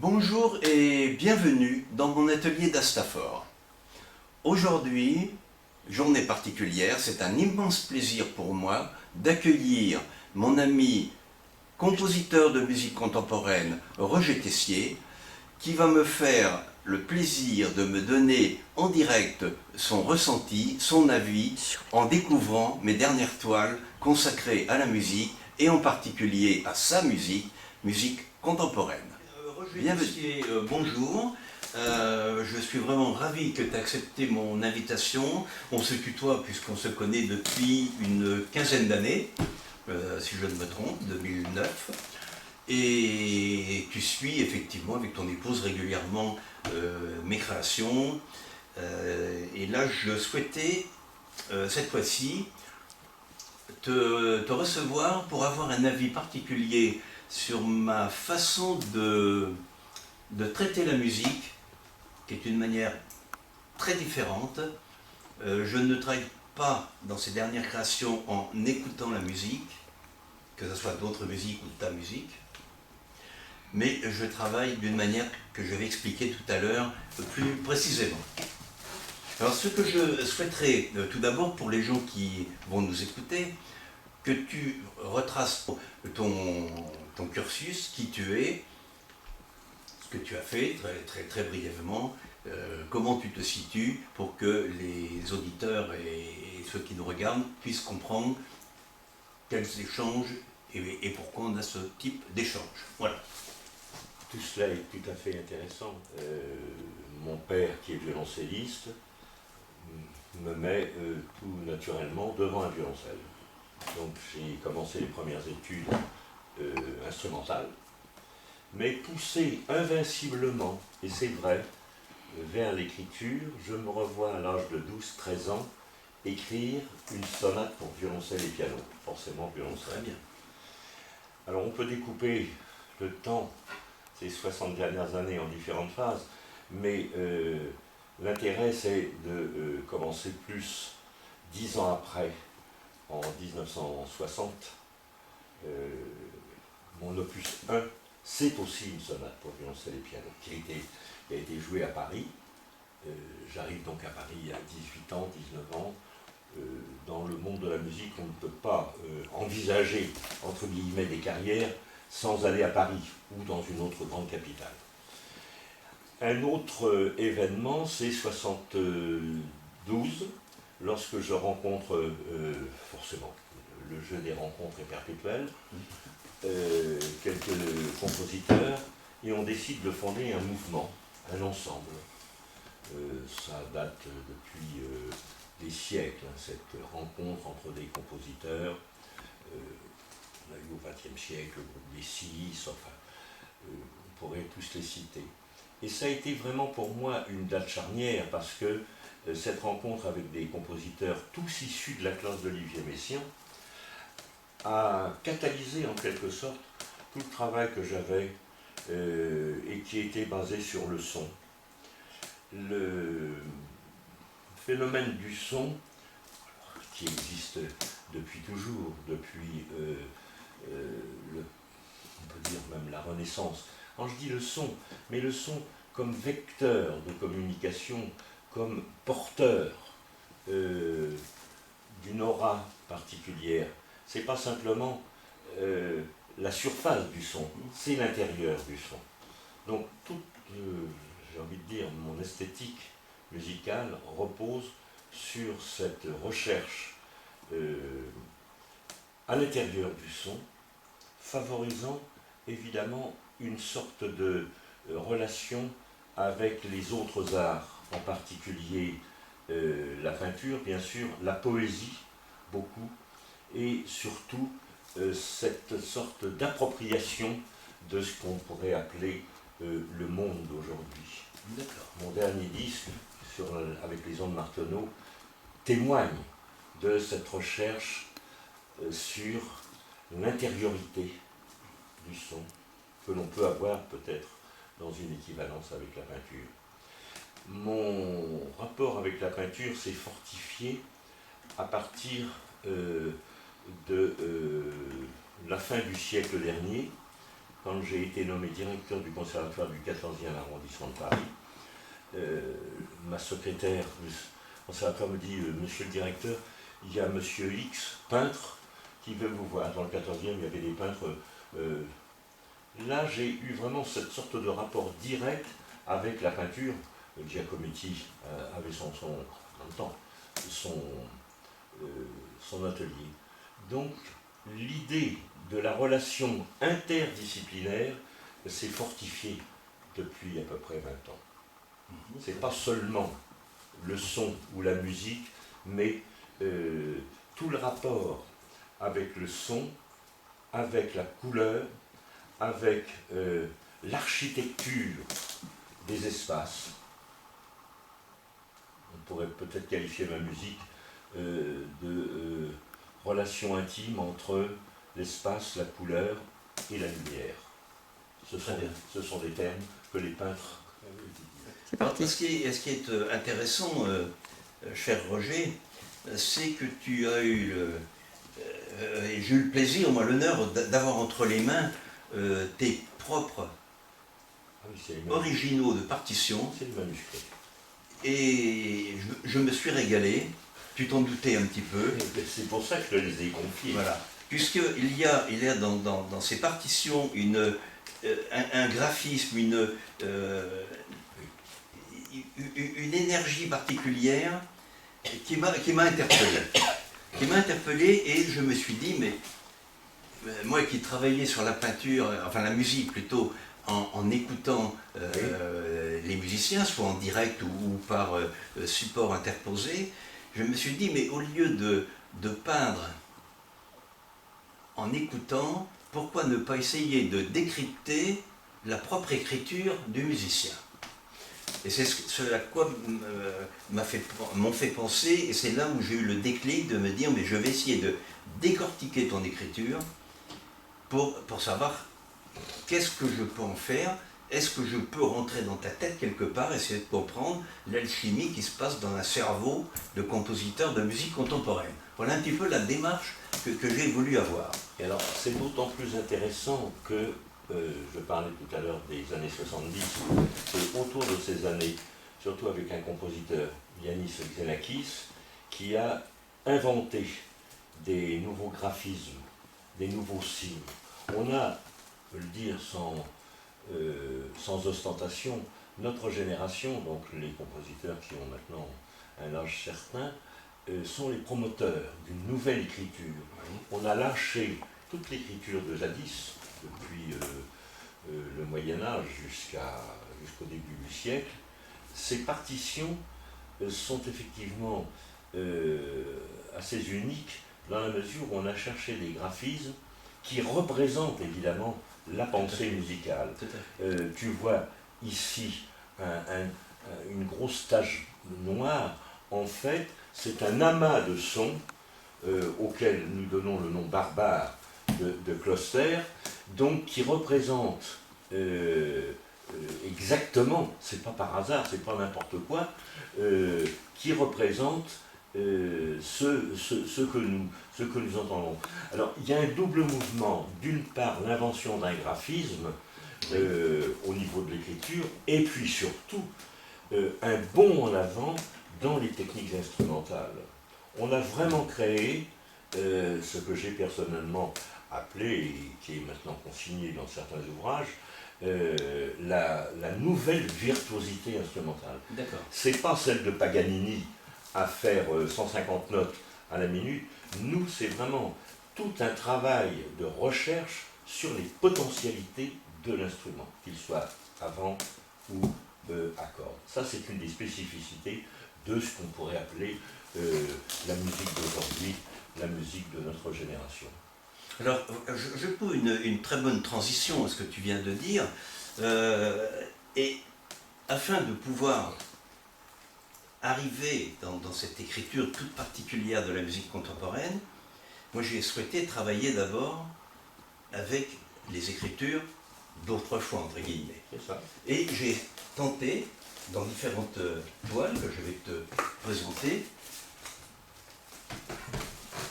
Bonjour et bienvenue dans mon atelier d'Astafor. Aujourd'hui, journée particulière, c'est un immense plaisir pour moi d'accueillir mon ami compositeur de musique contemporaine Roger Tessier, qui va me faire le plaisir de me donner en direct son ressenti, son avis, en découvrant mes dernières toiles consacrées à la musique et en particulier à sa musique, musique contemporaine. Roger Tessier, bonjour. Je suis vraiment ravi que tu aies accepté mon invitation. On se tutoie puisqu'on se connaît depuis une quinzaine d'années, si je ne me trompe, 2009. Et tu suis effectivement avec ton épouse régulièrement mes créations. Et là, je souhaitais cette fois-ci te recevoir pour avoir un avis particulier sur ma façon de traiter la musique, qui est une manière très différente. Je ne travaille pas dans ces dernières créations en écoutant la musique, que ce soit d'autres musiques ou de ta musique, mais je travaille d'une manière que je vais expliquer tout à l'heure plus précisément. Alors ce que je souhaiterais tout d'abord pour les gens qui vont nous écouter, que tu retraces ton cursus, qui tu es, ce que tu as fait très brièvement, comment tu te situes pour que les auditeurs et ceux qui nous regardent puissent comprendre quels échanges et pourquoi on a ce type d'échange. Voilà. Tout cela est tout à fait intéressant. Mon père, qui est violoncelliste, me met tout naturellement devant un violoncelle. Donc j'ai commencé les premières études instrumentales, mais poussé invinciblement, et c'est vrai, vers l'écriture, je me revois à l'âge de 12-13 ans écrire une sonate pour violoncelle et piano, forcément violoncelle. Très bien. Alors on peut découper le temps, ces 60 dernières années, en différentes phases, mais l'intérêt c'est de commencer plus 10 ans après, en 1960, mon opus 1, c'est aussi une sonate pour violoncelle et piano, qui a été jouée à Paris. J'arrive donc à Paris à 18 ans, 19 ans. Dans le monde de la musique, on ne peut pas envisager, entre guillemets, des carrières sans aller à Paris ou dans une autre grande capitale. Un autre événement, c'est 72, lorsque je rencontre, forcément, le jeu des rencontres est perpétuel, quelques compositeurs, et on décide de fonder un mouvement, un ensemble. Ça date depuis des siècles, hein, cette rencontre entre des compositeurs. On a eu au XXe siècle le groupe des Six, enfin, on pourrait tous les citer. Et ça a été vraiment pour moi une date charnière, parce que cette rencontre avec des compositeurs tous issus de la classe d'Olivier Messiaen a catalysé en quelque sorte tout le travail que j'avais et qui était basé sur le son. Le phénomène du son, qui existe depuis toujours, depuis, on peut dire même la Renaissance. Quand je dis le son, mais le son comme vecteur de communication, comme porteur d'une aura particulière. C'est pas simplement la surface du son, c'est l'intérieur du son. Donc toute, j'ai envie de dire, mon esthétique musicale repose sur cette recherche à l'intérieur du son, favorisant évidemment une sorte de relation avec les autres arts, en particulier la peinture, bien sûr, la poésie, beaucoup, et surtout cette sorte d'appropriation de ce qu'on pourrait appeler le monde d'aujourd'hui. Mon dernier disque, avec les ondes Martenot, témoigne de cette recherche sur l'intériorité du son, que l'on peut avoir peut-être dans une équivalence avec la peinture. Mon rapport avec la peinture s'est fortifié à partir de la fin du siècle dernier, quand j'ai été nommé directeur du conservatoire du 14e arrondissement de Paris, ma secrétaire du conservatoire me dit « Monsieur le directeur, il y a Monsieur X, peintre, qui veut vous voir. » Dans le 14e, il y avait des peintres. Là, j'ai eu vraiment cette sorte de rapport direct avec la peinture. Giacometti avait en même temps son atelier. Donc, l'idée de la relation interdisciplinaire s'est fortifiée depuis à peu près 20 ans. Ce n'est pas seulement le son ou la musique, mais tout le rapport avec le son, avec la couleur, avec l'architecture des espaces. On pourrait peut-être qualifier ma musique de relation intime entre l'espace, la couleur et la lumière. Ce sont des termes que les peintres utilisent. C'est parti. Ce qui est intéressant, cher Roger, c'est que tu as eu et j'ai eu le plaisir, moi l'honneur, d'avoir entre les mains tes propres originaux de partition. C'est le manuscrit. Et je me suis régalé, tu t'en doutais un petit peu. C'est pour ça que je les ai confiés. Voilà. Puisqu'il y a dans ces partitions un graphisme, une énergie particulière qui m'a interpellé. Qui m'a interpellé et je me suis dit, mais moi qui travaillais sur la peinture, enfin la musique plutôt, en écoutant les musiciens, soit en direct ou par support interposé, je me suis dit, mais au lieu de peindre en écoutant, pourquoi ne pas essayer de décrypter la propre écriture du musicien? Et c'est ce à quoi m'ont fait penser, et c'est là où j'ai eu le déclic de me dire, mais je vais essayer de décortiquer ton écriture pour savoir qu'est-ce que je peux en faire, est-ce que je peux rentrer dans ta tête quelque part, essayer de comprendre l'alchimie qui se passe dans un cerveau de compositeur de musique contemporaine. Voilà un petit peu la démarche que j'ai voulu avoir. Et alors, c'est d'autant plus intéressant que je parlais tout à l'heure des années 70, et autour de ces années, surtout avec un compositeur, Yannis Xenakis, qui a inventé des nouveaux graphismes, des nouveaux signes. On a, je peux le dire sans ostentation, notre génération, donc les compositeurs qui ont maintenant un âge certain, sont les promoteurs d'une nouvelle écriture. On a lâché toute l'écriture de jadis, depuis le Moyen-Âge jusqu'au début du siècle. Ces partitions sont effectivement assez uniques dans la mesure où on a cherché des graphismes qui représentent évidemment la pensée musicale. Tu vois ici une grosse tache noire. En fait, c'est un amas de sons auquel nous donnons le nom barbare de cluster, donc qui représente exactement, c'est pas par hasard, c'est pas n'importe quoi, qui représente ce que nous entendons. Alors, il y a un double mouvement. D'une part, l'invention d'un graphisme au niveau de l'écriture, et puis surtout, un bond en avant dans les techniques instrumentales. On a vraiment créé ce que j'ai personnellement appelé, et qui est maintenant consigné dans certains ouvrages, la nouvelle virtuosité instrumentale. C'est pas celle de Paganini à faire 150 notes à la minute. Nous, c'est vraiment tout un travail de recherche sur les potentialités de l'instrument, qu'il soit avant ou à cordes. Ça, c'est une des spécificités de ce qu'on pourrait appeler la musique d'aujourd'hui, la musique de notre génération. Alors, je trouve une très bonne transition à ce que tu viens de dire, et afin de pouvoir arriver dans cette écriture toute particulière de la musique contemporaine, moi j'ai souhaité travailler d'abord avec les écritures d'autrefois, entre guillemets. C'est ça. Et j'ai tenté, dans différentes toiles que je vais te présenter,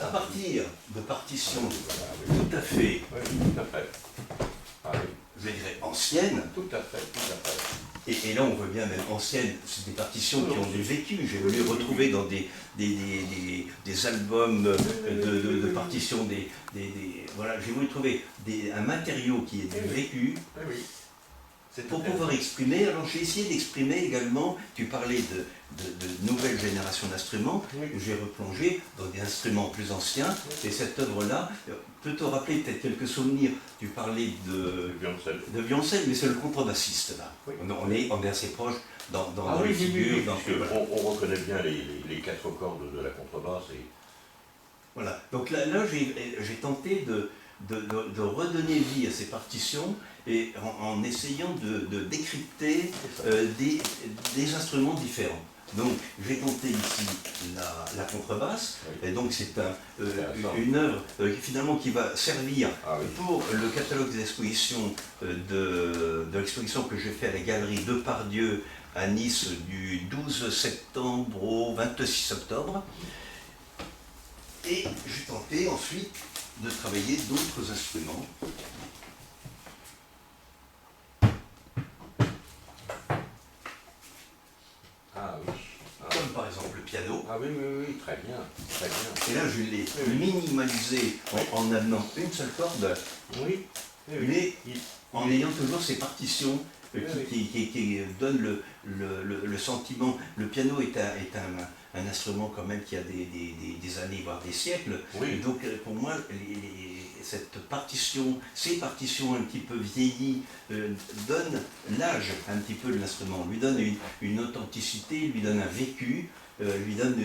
à partir de partitions tout à fait je dirais, anciennes. Tout à fait, tout à fait. Et là, on voit bien, même anciennes, c'est des partitions qui ont du vécu. J'ai voulu retrouver dans des albums de partitions, voilà, j'ai voulu trouver un matériau qui est du vécu. Oui. Pour pouvoir exprimer. Alors j'ai essayé d'exprimer également, tu parlais de nouvelles générations d'instruments, Oui. j'ai replongé dans des instruments plus anciens, et cette œuvre-là peut te rappeler peut-être quelques souvenirs. Tu parlais de violoncelle, mais c'est le contrebassiste là. Oui. On est assez proche dans oui, les figures. On reconnaît bien les 4 cordes de la contrebasse. Voilà, donc là j'ai tenté de redonner vie à ces partitions et en essayant de décrypter des instruments différents. Donc j'ai tenté ici la contrebasse, oui. Et donc c'est une œuvre finalement qui va servir pour le catalogue des expositions de l'exposition que j'ai fait à la galerie Depardieu à Nice du 12 septembre au 26 octobre. Et j'ai tenté ensuite de travailler d'autres instruments. Ah oui. Comme par exemple le piano. Ah oui, très bien, très bien. Et là, je l'ai minimalisé en amenant une seule corde, mais en ayant toujours ces partitions qui donnent le sentiment. Le piano est un instrument quand même qui a des années, voire des siècles. Oui. Et donc pour moi, ces partitions un petit peu vieillies donnent l'âge un petit peu de l'instrument, lui donnent une authenticité, lui donnent un vécu, lui donnent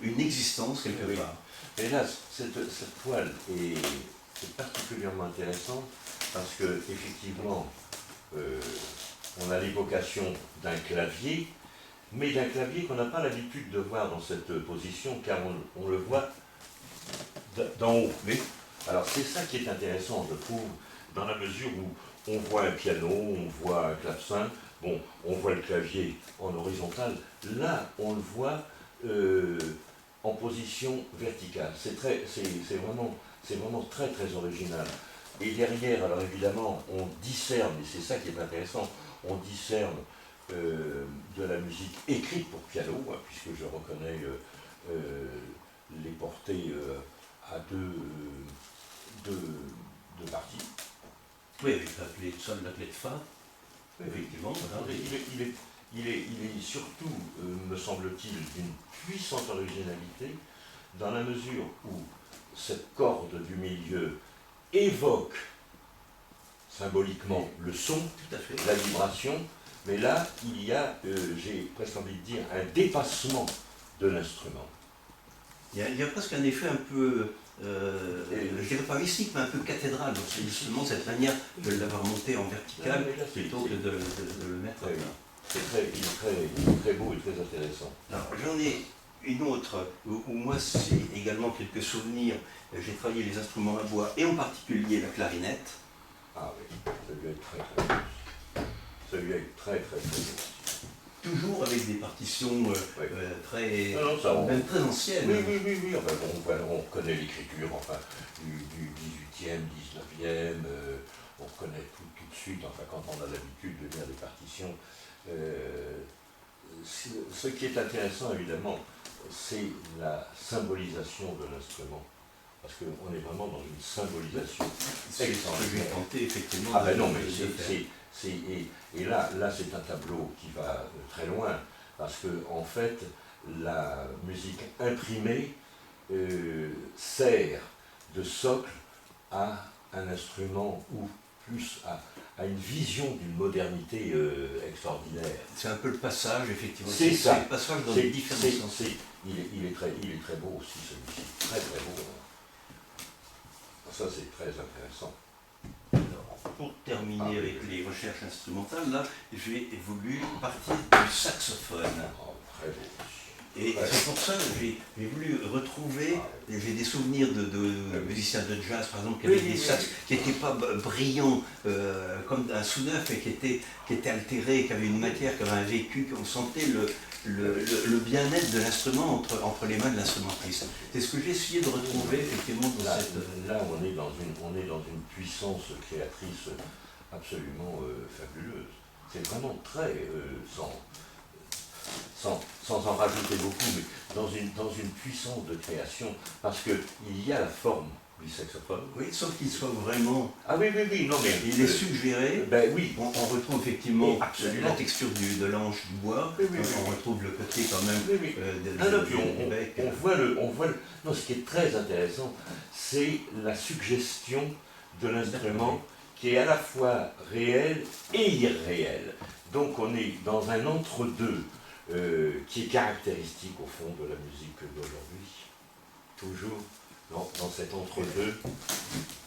une existence quelque part. Et là, cette toile est particulièrement intéressante parce que effectivement, on a l'évocation d'un clavier, mais d'un clavier qu'on n'a pas l'habitude de voir dans cette position, car on le voit d'en haut. Alors c'est ça qui est intéressant, je trouve, dans la mesure où on voit un piano, on voit un clavecin, bon, on voit le clavier en horizontal, là on le voit en position verticale. C'est vraiment très très original. Et derrière, alors évidemment, on discerne, et c'est ça qui est intéressant, on discerne de la musique écrite pour piano, puisque je reconnais les portées à deux parties. Oui, avec la clé de sol, la clé de fa, effectivement. Voilà. Il est surtout, me semble-t-il, d'une puissante originalité, dans la mesure où cette corde du milieu évoque symboliquement le son, tout à fait, la vibration, mais là, il y a, j'ai presque envie de dire, un dépassement de l'instrument. Il y a presque un effet un peu, je dirais pas mystique, mais un peu cathédral. Donc c'est justement cette manière de l'avoir monté en vertical plutôt que de le mettre là. Il est très beau et très intéressant. Alors j'en ai une autre où moi c'est également quelques souvenirs. J'ai travaillé les instruments à bois et en particulier la clarinette. Ah oui, celui-là est très très beau. Celui-là est très très très beau. Toujours avec des partitions très anciennes. Oui. Enfin, on connaît l'écriture du 18e, 19e, on connaît tout de suite, enfin, quand on a l'habitude de lire des partitions. Ce qui est intéressant, évidemment, c'est la symbolisation de l'instrument. Parce qu'on est vraiment dans une symbolisation. C'est ce que j'ai tenté, effectivement. Ah ben non, mais et là c'est un tableau qui va très loin, parce que en fait, la musique imprimée sert de socle à un instrument ou plus à une vision d'une modernité extraordinaire. C'est un peu le passage, effectivement. C'est ça. Le passage dans les différents sens. Il est très beau aussi, celui-ci. Très très beau. Ça, c'est très intéressant. Alors, pour terminer avec les recherches instrumentales, là, j'ai voulu partir du saxophone. Très beau. Et c'est pour ça que j'ai voulu retrouver, j'ai des souvenirs de musiciens de jazz, par exemple, qui avaient des sax qui n'étaient pas brillants comme un sous-neuf, et qui étaient altérés, qui avaient une matière, qui avaient un vécu, qu'on sentait le bien-être de l'instrument entre les mains de l'instrumentiste. C'est ce que j'ai essayé de retrouver effectivement dans là, on est dans une puissance créatrice absolument fabuleuse. C'est vraiment très, sans en rajouter beaucoup, mais dans une puissance de création, parce qu'il y a la forme du saxophone. Oui, sauf qu'il soit vraiment... Ah oui, oui, oui, non mais... Il est suggéré. Ben oui. On retrouve effectivement absolument la texture de l'anche du bois, oui, oui, on oui. Retrouve le côté quand même oui, oui. Puis on voit le... Non, ce qui est très intéressant, c'est la suggestion de l'instrument qui est à la fois réel et irréel. Donc on est dans un entre-deux qui est caractéristique au fond de la musique d'aujourd'hui. Toujours dans cet entre-deux,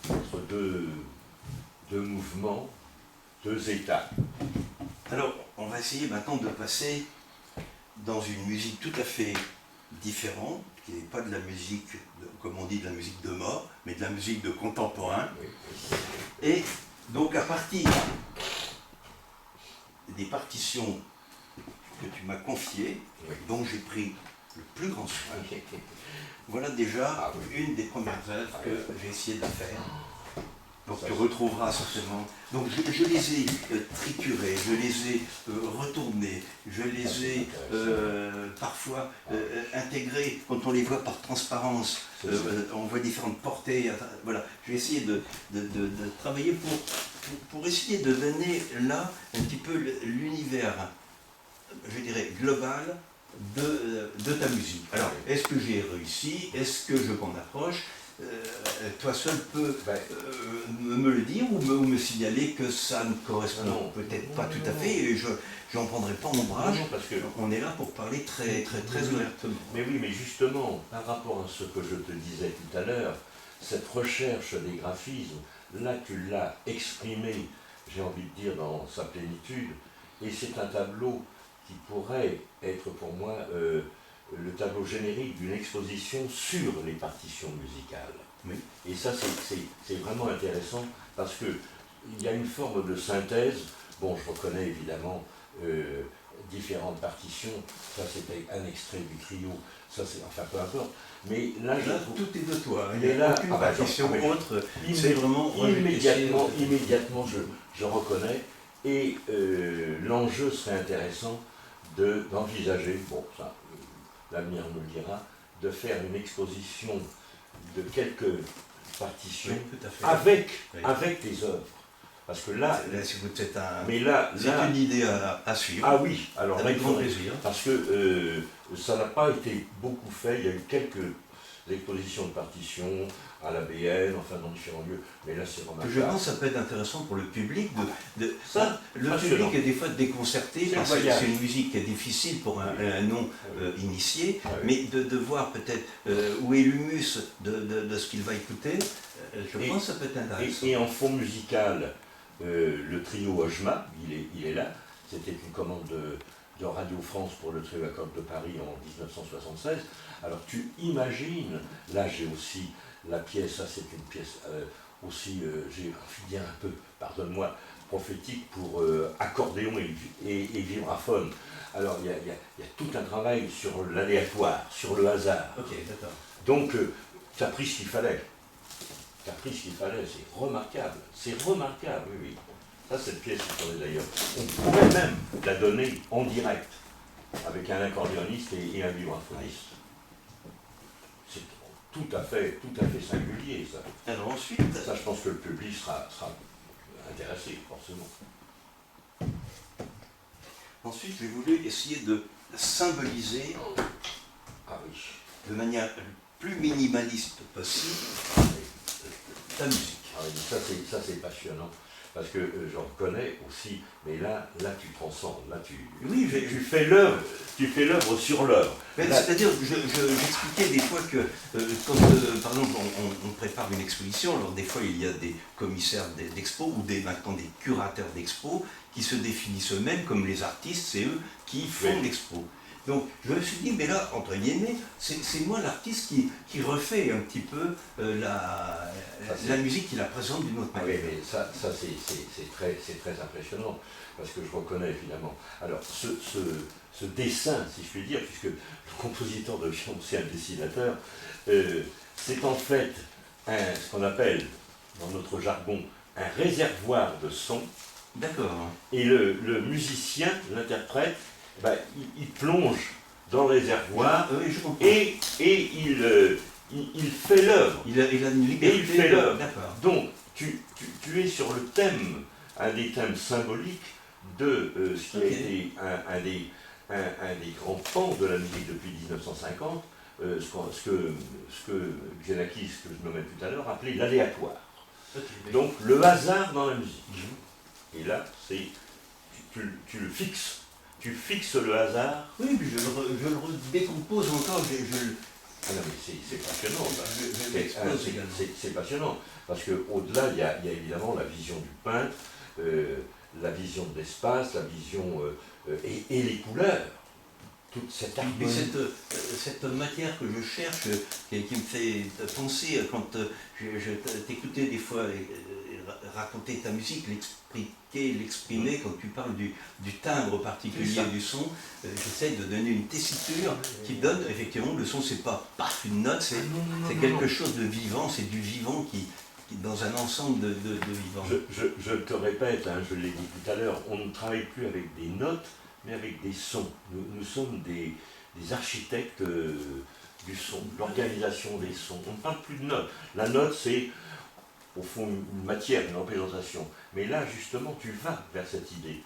entre deux mouvements, deux états. Alors, on va essayer maintenant de passer dans une musique tout à fait différente, qui n'est pas de la musique, comme on dit, de la musique de mort, mais de la musique de contemporain. Et donc, à partir des partitions que tu m'as confiées, dont j'ai pris le plus grand soin, voilà déjà une des premières œuvres que j'ai essayé de faire. Donc tu retrouveras certainement. Donc je les ai triturées, je les ai retournées, je les ai parfois intégrées. Quand on les voit par transparence, on voit différentes portées. Voilà, je vais essayer de travailler pour essayer de donner là un petit peu l'univers, je dirais, global de ta musique. Alors, est-ce que j'ai réussi? Est-ce que je m'en approche? Toi seul peux me le dire ou me signaler que ça ne correspond peut-être pas tout à fait et je n'en prendrai pas ombrage, parce que on est là pour parler très ouvertement. Mais oui, mais justement, par rapport à ce que je te disais tout à l'heure, cette recherche des graphismes, là tu l'as exprimé, j'ai envie de dire, dans sa plénitude, et c'est un tableau qui pourrait être pour moi le tableau générique d'une exposition sur les partitions musicales. Oui. Et ça, c'est vraiment intéressant parce qu'il y a une forme de synthèse. Bon, je reconnais évidemment différentes partitions. Ça, c'était un extrait du trio. Ça, c'est enfin peu importe. Mais là, tout est de toi. Il n'y a aucune partition autre. C'est vraiment immédiatement, je reconnais. Et l'enjeu serait intéressant d'envisager, bon, ça, l'avenir nous le dira, de faire une exposition de quelques partitions avec les œuvres. Parce que là, c'est une idée à suivre. Ah oui, alors avec grand plaisir. Parce que ça n'a pas été beaucoup fait. Il y a eu quelques expositions de partitions à la BN, enfin dans différents lieux, mais là c'est remarquable. Je pense que ça peut être intéressant pour le public. Le public est des fois déconcerté parce que c'est une musique qui est difficile pour un non initié, mais de voir peut-être où est l'humus de ce qu'il va écouter, je pense que ça peut être intéressant. Et en fond musical, le trio Ojma, il est là, c'était une commande de Radio France pour le trio à cordes de Paris en 1976. Alors tu imagines, là j'ai aussi la pièce, ça c'est une pièce aussi, j'ai envie de dire un peu, pardonne-moi, prophétique pour accordéon et vibraphone. Alors il y a tout un travail sur l'aléatoire, sur le hasard. Ok, d'accord. Donc tu as pris ce qu'il fallait. Tu as pris ce qu'il fallait, c'est remarquable, oui. Ça, cette pièce, d'ailleurs, on pourrait même la donner en direct, avec un accordéoniste et un vibraphoniste. C'est tout à fait singulier, ça. Alors ensuite... Ça, je pense que le public sera intéressé, forcément. Ensuite, j'ai voulu essayer de symboliser, de manière plus minimaliste possible, ta musique. Ah oui, ça c'est passionnant. Parce que j'en reconnais aussi, mais là tu transcendes, là tu fais l'œuvre sur l'œuvre. C'est-à-dire, j'expliquais des fois que quand, par exemple, on prépare une exposition, alors des fois il y a des commissaires d'expo ou maintenant des curateurs d'expo qui se définissent eux-mêmes comme les artistes, c'est eux qui font l'expo. Donc je me suis dit, mais là, entre guillemets, c'est moi l'artiste qui refait un petit peu la musique, qui la présente d'une autre manière. Oui, mais ça c'est très impressionnant, parce que je reconnais évidemment. Alors, ce dessin, si je puis dire, puisque le compositeur de chant, c'est un dessinateur, c'est en fait ce qu'on appelle, dans notre jargon, un réservoir de son, D'accord. et le musicien, l'interprète, ben, il plonge dans le réservoir Oui, je comprends. et il fait l'œuvre. Il a une liberté. Et il fait l'œuvre. D'accord. Donc, tu es sur le thème, un des thèmes symboliques de ce qui a été un des grands pans de la musique depuis 1950, ce que Xenakis, que je nommais tout à l'heure, appelait l'aléatoire. Donc, le hasard dans la musique. Et là, tu le fixes. Tu fixes le hasard. Oui, puis je le décompose encore. Ah non, mais c'est passionnant. Je l'expose également. C'est passionnant. Parce qu'au-delà, il y a évidemment la vision du peintre, la vision de l'espace, la vision et les couleurs. Toute cette Et harmonie. cette matière que je cherche, qui me fait penser, quand je t'écoutais des fois raconter ta musique, l'exprimer, quand tu parles du timbre particulier du son, j'essaie de donner une tessiture qui donne, effectivement, le son, c'est pas paf, une note, c'est quelque chose de vivant, c'est du vivant qui dans un ensemble de vivants. Je te répète, hein, je l'ai dit tout à l'heure, on ne travaille plus avec des notes, mais avec des sons. Nous sommes des architectes du son, de l'organisation des sons. On ne parle plus de notes. La note, c'est au fond une matière, une représentation. Mais là, justement, tu vas vers cette idée.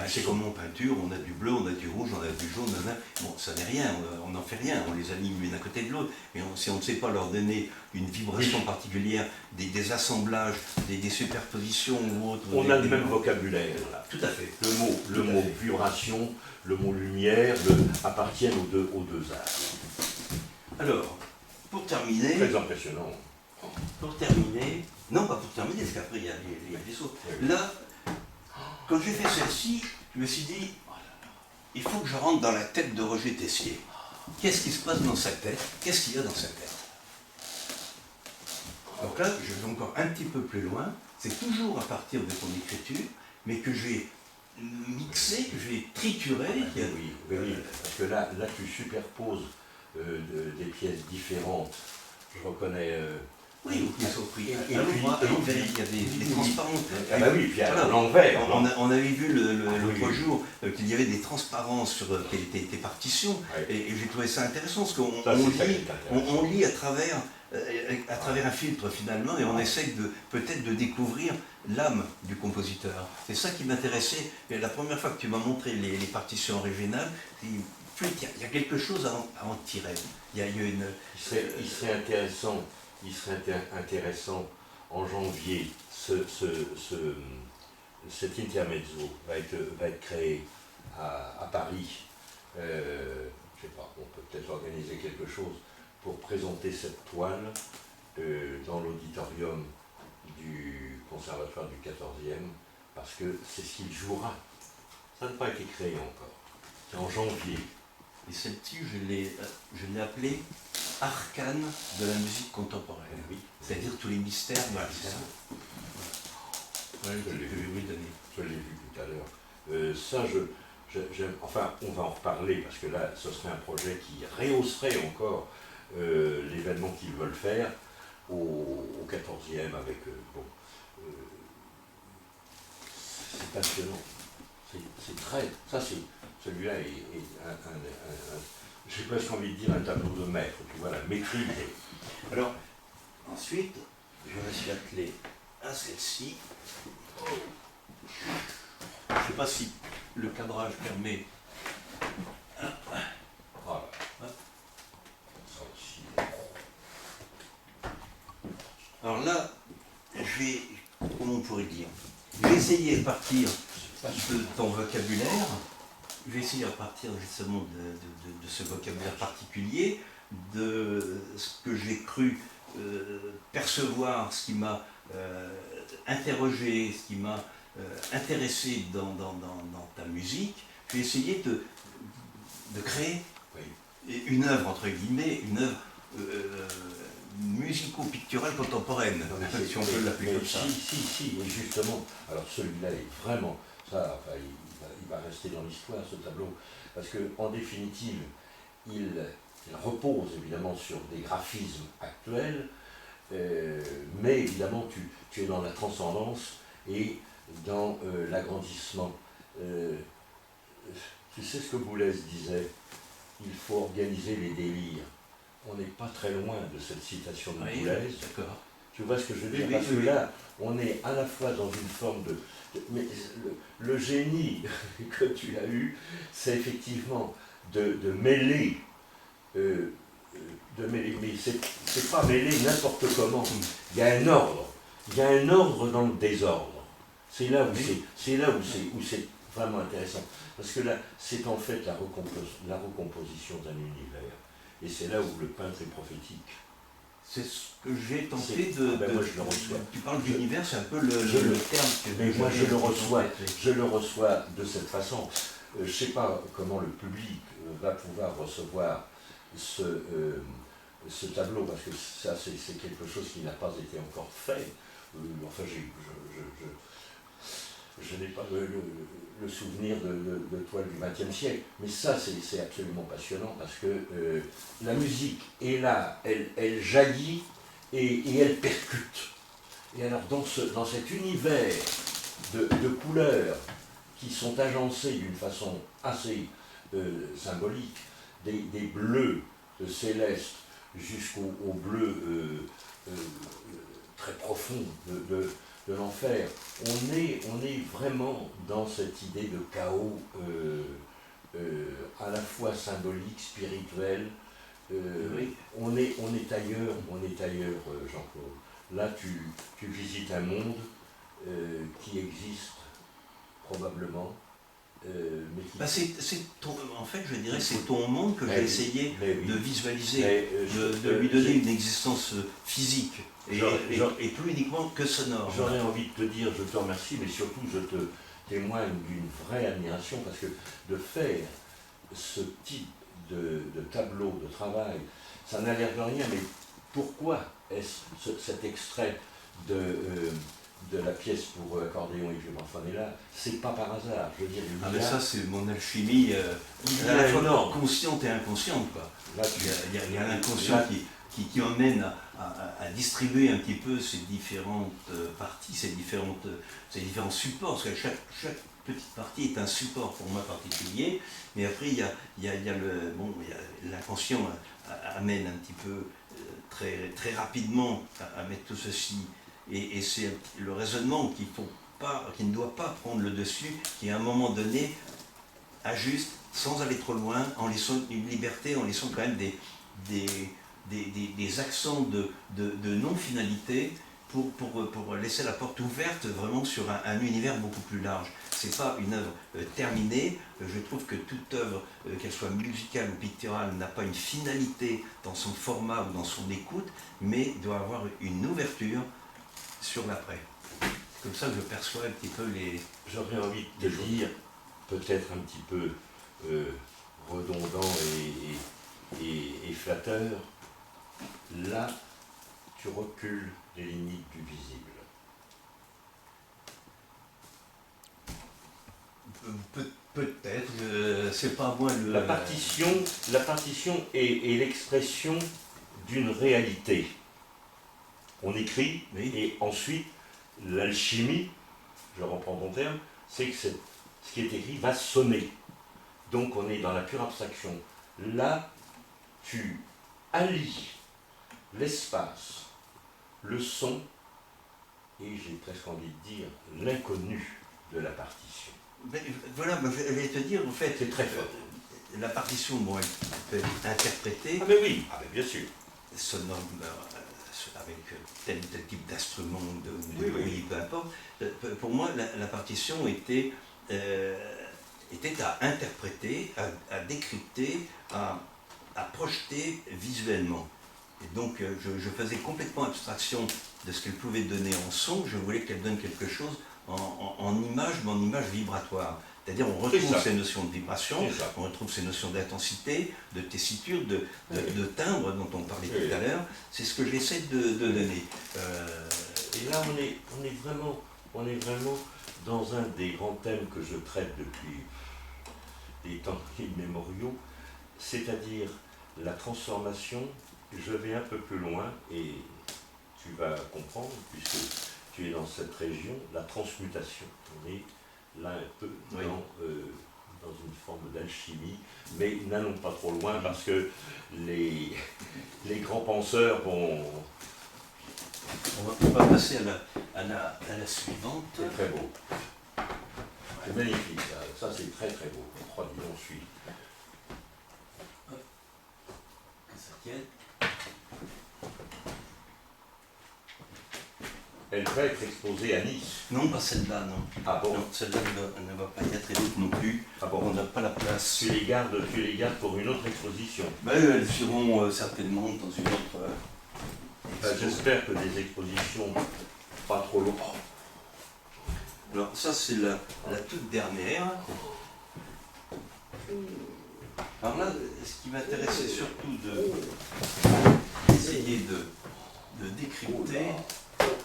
C'est comme en peinture, on a du bleu, on a du rouge, on a du jaune, bon, ça n'est rien, on n'en fait rien, on les aligne l'une à côté de l'autre, mais si on ne sait pas leur donner une vibration particulière, des assemblages, des superpositions ou autres... On a le même vocabulaire, là. Tout à fait. Le mot vibration, le mot lumière appartiennent aux deux arts. Alors, pour terminer... Très impressionnant. Non, pas pour terminer, parce qu'après il y a les autres. Là, quand j'ai fait celle-ci, je me suis dit, il faut que je rentre dans la tête de Roger Tessier. Qu'est-ce qui se passe dans sa tête? Qu'est-ce qu'il y a dans sa tête? Donc là, je vais encore un petit peu plus loin. C'est toujours à partir de ton écriture, mais que j'ai mixé, que j'ai trituré. Oui, parce que là tu superposes des pièces différentes. Je reconnais... Oui, à l'envers, il y a des transparences. Ah bah oui, puis à l'envers. On avait vu l'autre jour qu'il y avait des transparences sur tes partitions, et j'ai trouvé ça intéressant, parce qu'on lit à travers un filtre finalement, et on essaye peut-être de découvrir l'âme du compositeur. C'est ça qui m'intéressait. La première fois que tu m'as montré les partitions originales, il y a quelque chose à en tirer. Il serait intéressant en janvier, cet intermezzo va être créé à Paris. Je ne sais pas, on peut peut-être organiser quelque chose pour présenter cette toile dans l'auditorium du Conservatoire du 14e, parce que c'est ce qu'il jouera. Ça n'a pas été créé encore. C'est en janvier. Et celle-ci, je l'ai appelée Arcane de la musique contemporaine. Oui. C'est-à-dire tous les mystères. Voilà, c'est ça. Voilà Je que je vais vous donner. Je l'ai vu tout à l'heure. Ça, enfin, on va en reparler, parce que là, ce serait un projet qui rehausserait encore l'événement qu'ils veulent faire au 14e avec... c'est passionnant. C'est très... Celui-là est j'ai presque envie de dire un tableau de maître, tu vois, la maîtrise. Alors, ensuite, je me suis attelé à celle-ci. Je ne sais pas si le cadrage permet. Voilà. Ça aussi. Alors là, comment on pourrait dire, je vais essayer de partir de ton vocabulaire. Je vais essayer de partir justement de ce vocabulaire particulier, de ce que j'ai cru percevoir, ce qui m'a interrogé, ce qui m'a intéressé dans ta musique. Je vais essayer de créer une œuvre, entre guillemets, une œuvre musico-picturale contemporaine, si on peut l'appeler comme ça. Si, et justement, alors celui-là est vraiment, ça, enfin, il va rester dans l'histoire, ce tableau, parce qu'en définitive, il repose évidemment sur des graphismes actuels, Mais évidemment, tu es dans la transcendance et dans l'agrandissement. Tu sais ce que Boulez disait, il faut organiser les délires. On n'est pas très loin de cette citation de Oui, Boulez. d'accord. Tu vois ce que je veux dire? Oui, Parce oui, que oui. là, on est à la fois dans une forme mais le génie que tu as eu, c'est effectivement de mêler, mais c'est pas mêler n'importe comment. Il y a un ordre. Il y a un ordre dans le désordre. C'est là où c'est vraiment intéressant. Parce que là, c'est en fait la recomposition d'un univers. Et c'est là où le peintre est prophétique. C'est ce que j'ai tenté de... Ben moi, je le reçois. Tu parles d'univers, c'est un peu le terme que mais moi, je le reçois. en fait. Je le reçois de cette façon. Je ne sais pas comment le public va pouvoir recevoir ce tableau, parce que ça, c'est quelque chose qui n'a pas été encore fait. Enfin, je n'ai pas le souvenir de toiles du XXe siècle. Mais ça, c'est absolument passionnant, parce que la musique est là, elle jaillit et elle percute. Et alors, dans cet univers de couleurs qui sont agencées d'une façon assez symbolique, des bleus célestes jusqu'au bleu très profond de l'enfer, on est vraiment dans cette idée de chaos à la fois symbolique, spirituel. Oui. On est ailleurs, Jean-Claude. Là, tu visites un monde qui existe probablement, mais qui... En fait, je dirais, c'est ton monde que j'ai essayé oui. de visualiser, Mais, de lui donner une existence physique et plus uniquement que sonore. J'aurais envie de te dire, je te remercie, mais surtout je te témoigne d'une vraie admiration, parce que de faire ce type de tableau, de travail, ça n'a l'air de rien, mais pourquoi est-ce cet extrait de la pièce pour accordéon et violon-fanella, c'est pas par hasard, je veux dire. Mais ça, c'est mon alchimie à la fois consciente et inconsciente, quoi. Là, Il y a l'inconscient qui emmène à distribuer un petit peu ces différentes parties, ces différents supports, parce que chaque petite partie est un support pour moi particulier, mais après il y a l'inconscient amène un petit peu très rapidement à mettre tout ceci, et c'est le raisonnement qui ne doit pas prendre le dessus, qui à un moment donné ajuste sans aller trop loin, en laissant une liberté, en laissant quand même des accents de non-finalité pour laisser la porte ouverte vraiment sur un univers beaucoup plus large. C'est pas une œuvre terminée. Je trouve que toute œuvre, qu'elle soit musicale ou picturale, n'a pas une finalité dans son format ou dans son écoute, mais doit avoir une ouverture sur l'après. C'est comme ça que je perçois un petit peu les... J'aurais envie de te dire, peut-être un petit peu redondant et flatteur, là, tu recules les limites du visible. Peut-être, c'est pas moi le... La partition est l'expression d'une réalité. On écrit, Oui. et ensuite, l'alchimie, je reprends ton terme, c'est que ce qui est écrit va sonner. Donc on est dans la pure abstraction. Là, tu allies l'espace, le son, et j'ai presque envie de dire l'inconnu de la partition. Voilà, je vais te dire, en fait, c'est très fort. La partition, bon, elle peut être interprétée. Ah mais oui, bien sûr. Sonore, avec tel ou tel type d'instrument, de bruit, peu importe. Pour moi, la partition était à interpréter, à décrypter, à projeter visuellement. Et donc, je faisais complètement abstraction de ce qu'elle pouvait donner en son. Je voulais qu'elle donne quelque chose en image, mais en image vibratoire. C'est-à-dire, on retrouve ces notions de vibration, on retrouve ces notions d'intensité, de tessiture, de timbre dont on parlait tout à l'heure. C'est ce que j'essaie de donner. Et là, on est vraiment dans un des grands thèmes que je traite depuis des temps immémoriaux, c'est-à-dire la transformation. Je vais un peu plus loin et tu vas comprendre, puisque tu es dans cette région, la transmutation. On est là un peu dans une forme d'alchimie, mais n'allons pas trop loin parce que les grands penseurs vont... On va passer à la suivante. C'est très beau. C'est magnifique, ça c'est très très beau. Oh, dis donc, je suis... Que ça tienne. Elle va être exposée à Nice. Non, pas celle-là, non. Ah bon? Non, celle-là ne va pas y être, et l'autre non plus. Ah bon? On n'a pas la place. Tu les gardes pour une autre exposition. Ben, elles seront certainement dans une autre... J'espère que des expositions pas trop longues. Alors ça c'est la toute dernière. Alors là, ce qui m'intéressait surtout d'essayer de décrypter,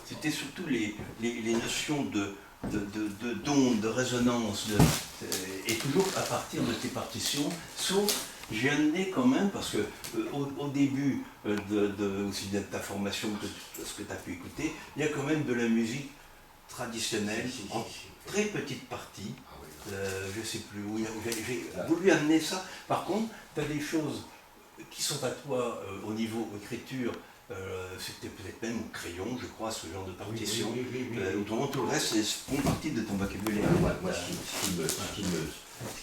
c'était surtout les notions d'onde, de résonance, et toujours à partir de tes partitions, sauf j'ai amené quand même, parce que au début aussi de ta formation, de ce que tu as pu écouter, il y a quand même de la musique traditionnelle, en très petite partie, je ne sais plus où, j'ai voulu amener ça. Par contre, tu as des choses qui sont à toi au niveau écriture, c'était peut-être même au crayon, je crois, ce genre de partition. Autrement, tout le reste, font partie de ton vocabulaire. Moi, ce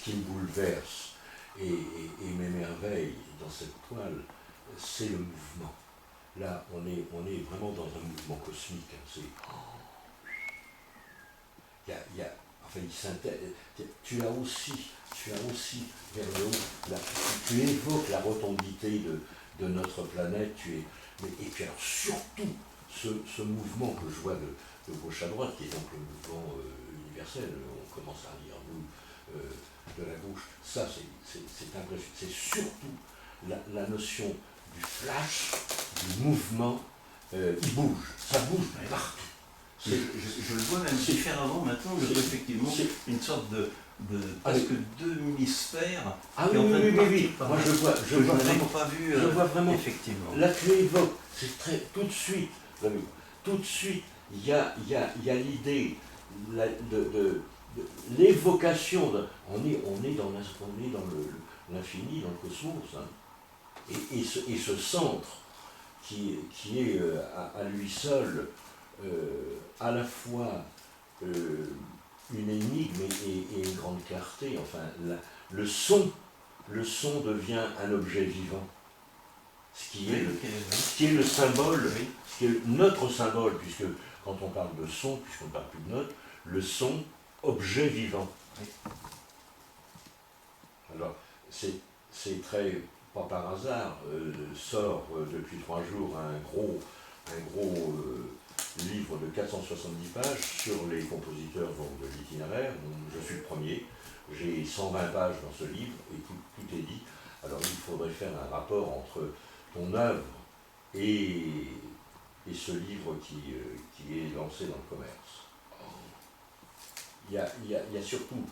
qui me bouleverse et m'émerveille dans cette toile, c'est le mouvement. Là, on est vraiment dans un mouvement cosmique. Hein. Enfin, il s'intègre. Tu as aussi vers le haut, tu évoques la rotondité de notre planète. Et puis alors surtout ce mouvement que je vois de gauche à droite, qui est donc le mouvement universel. On commence à lire nous de la gauche. Ça, c'est impressionnant. C'est surtout la notion du flash, du mouvement. Il bouge, ça bouge partout. Je le vois même différemment maintenant, je vois effectivement une sorte de presque demi-sphère. Ah oui. Moi je vois vraiment pas vu. Je vois vraiment. Effectivement. Là tu évoques, c'est très tout de suite, il y a l'idée de l'évocation. On est dans l'infini, dans le cosmos, hein. Et ce centre qui est à lui seul à la fois une énigme et une grande clarté. Enfin, le son devient un objet vivant. Ce qui est le symbole, ce qui est notre symbole, puisque quand on parle de son, puisqu'on ne parle plus de notes, le son, objet vivant. Oui. Alors, c'est très, pas par hasard, sort depuis 3 jours un gros livre de 470 pages sur les compositeurs donc, de l'itinéraire. Je suis le premier. J'ai 120 pages dans ce livre et tout est dit. Alors il faudrait faire un rapport entre ton œuvre et ce livre qui est lancé dans le commerce. Il y a surtout,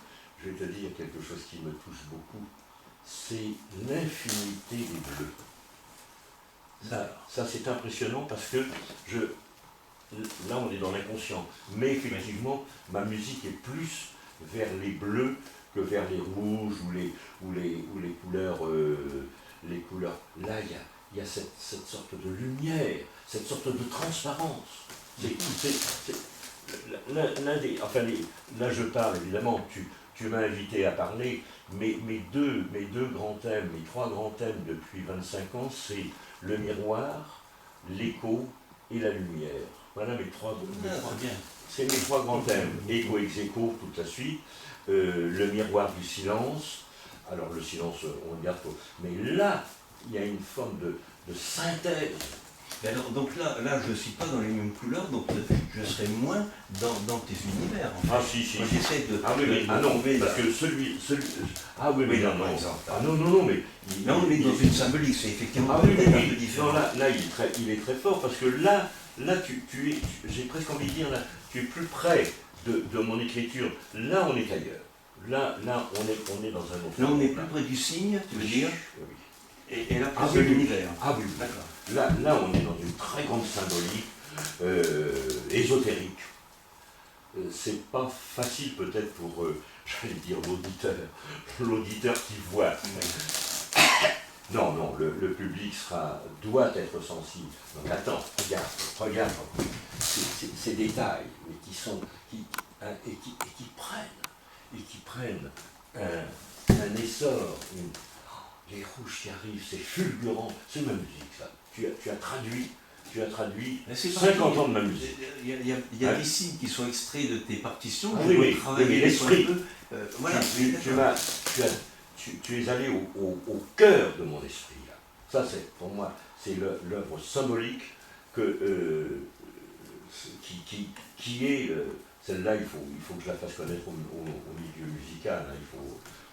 je vais te dire quelque chose qui me touche beaucoup, c'est l'infinité des bleus. Ça c'est impressionnant parce que là on est dans l'inconscient, mais effectivement ma musique est plus vers les bleus que vers les rouges ou les couleurs. Là il y a cette sorte de lumière, cette sorte de transparence. Là je parle évidemment, tu m'as invité à parler, mais mes deux grands thèmes, mes 3 grands thèmes depuis 25 ans, c'est le miroir, l'écho et la lumière. Voilà mes 3 c'est mes 3 grands thèmes. Écho ex aequo, toute la suite. Le miroir du silence. Alors le silence, on le garde. Mais là, il y a une forme de synthèse. Alors, donc là, je ne suis pas dans les mêmes couleurs, donc je serai moins dans tes univers. En fait. Ah si. Moi, j'essaie de... non, parce que celui... Ah oui, mais non, mais... Là, on est dans une symbolique, c'est effectivement un peu différent. Non, là, il est très fort, parce que là tu es, j'ai presque envie de dire, là, tu es plus près de mon écriture. Là, on est ailleurs. Là, on est dans un autre... Là, on est plus près du signe, tu veux dire? Oui. Et là, plus de l'univers. Ah oui, d'accord. Là, on est dans une très grande symbolique. ésotérique. C'est pas facile peut-être pour, j'allais dire l'auditeur qui voit. Non, non, le public doit être sensible. Donc attends, regarde ces détails, mais qui prennent un essor, les rouges qui arrivent, c'est fulgurant, c'est ma musique ça. Tu as traduit 50 ans de ma musique. Il y a des signes qui sont extraits de tes partitions. Oui, l'esprit. Voilà. Tu es allé au cœur de mon esprit. Là. Ça, pour moi, c'est l'œuvre symbolique qui est... Celle-là, il faut que je la fasse connaître au milieu musical. Hein, il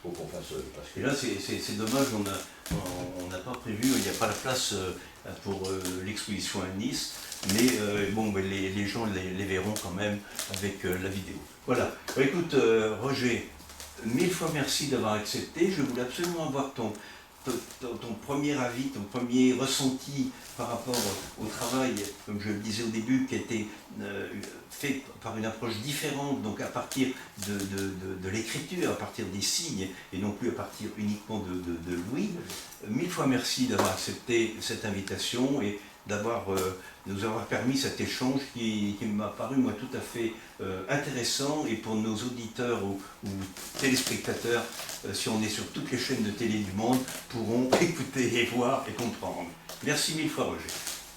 faut qu'on fasse... Parce que... Et là, c'est dommage, on n'a pas prévu, il n'y a pas la place pour l'exposition à Nice, mais les gens les verront quand même avec la vidéo. Voilà. Écoute, Roger, 1000 fois merci d'avoir accepté. Je voulais absolument avoir ton premier avis, ton premier ressenti par rapport au travail, comme je le disais au début, qui a été fait par une approche différente, donc à partir de l'écriture, à partir des signes, et non plus à partir uniquement de Louis. 1000 fois merci d'avoir accepté cette invitation et nous avoir permis cet échange qui m'a paru, moi, tout à fait intéressant, et pour nos auditeurs ou téléspectateurs, si on est sur toutes les chaînes de télé du monde, pourront écouter et voir et comprendre. Merci 1000 fois, Roger.